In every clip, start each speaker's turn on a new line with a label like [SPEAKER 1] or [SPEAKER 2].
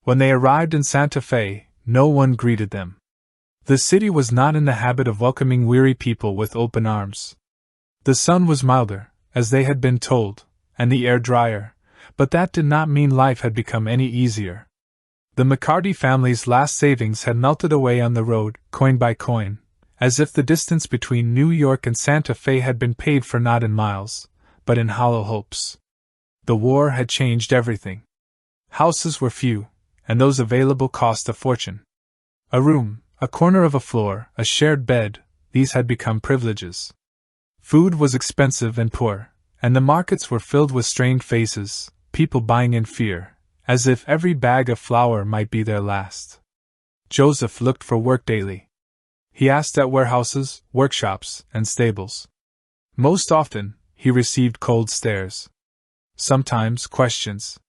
[SPEAKER 1] When they arrived in Santa Fe, no one greeted them. The city was not in the habit of welcoming weary people with open arms. The sun was milder, as they had been told, and the air drier, but that did not mean life had become any easier. The McCarty family's last savings had melted away on the road, coin by coin, as if the distance between New York and Santa Fe had been paid for not in miles, but in hollow hopes. The war had changed everything. Houses were few, and those available cost a fortune. A room, a corner of a floor, a shared bed, these had become privileges. Food was expensive and poor, and the markets were filled with strained faces, people buying in fear, as if every bag of flour might be their last. Joseph looked for work daily. He asked at warehouses, workshops, and stables. Most often, he received cold stares. Sometimes questions.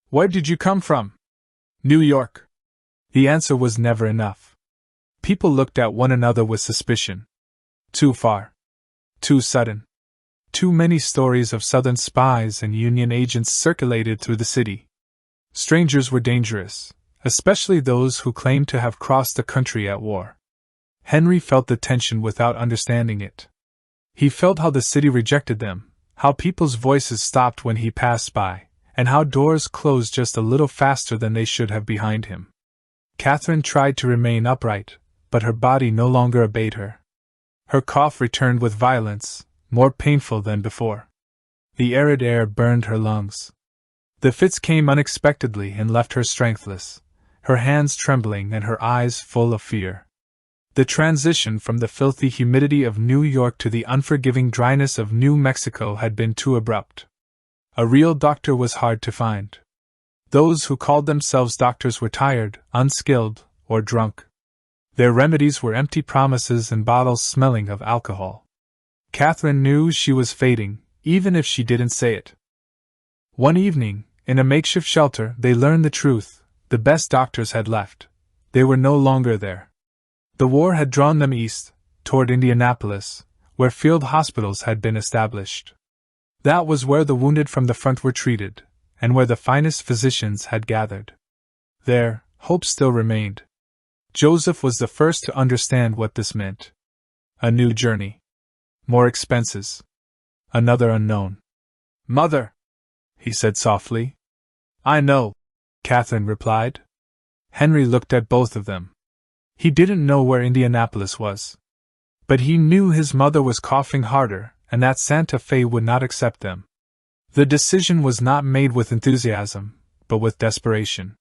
[SPEAKER 1] "Where did you come from?" "New York." The answer was never enough. People looked at one another with suspicion. Too far. Too sudden. Too many stories of Southern spies and Union agents circulated through the city. Strangers were dangerous, especially those who claimed to have crossed the country at war. Henry felt the tension without understanding it. He felt how the city rejected them, how people's voices stopped when he passed by, and how doors closed just a little faster than they should have behind him. Catherine tried to remain upright, but her body no longer obeyed her. Her cough returned with violence, more painful than before. The arid air burned her lungs. The fits came unexpectedly and left her strengthless, her hands trembling and her eyes full of fear. The transition from the filthy humidity of New York to the unforgiving dryness of New Mexico had been too abrupt. A real doctor was hard to find. Those who called themselves doctors were tired, unskilled, or drunk. Their remedies were empty promises and bottles smelling of alcohol. Catherine knew she was fading, even if she didn't say it. One evening, in a makeshift shelter, they learned the truth. The best doctors had left. They were no longer there. The war had drawn them east, toward Indianapolis, where field hospitals had been established. That was where the wounded from the front were treated, and where the finest physicians had gathered. There, hope still remained. Joseph was the first to understand what this meant. A new journey. More expenses. Another unknown. "Mother," he said softly. "I know," Catherine replied. Henry looked at both of them. He didn't know where Indianapolis was. But he knew his mother was coughing harder, and that Santa Fe would not accept them. The decision was not made with enthusiasm, but with desperation.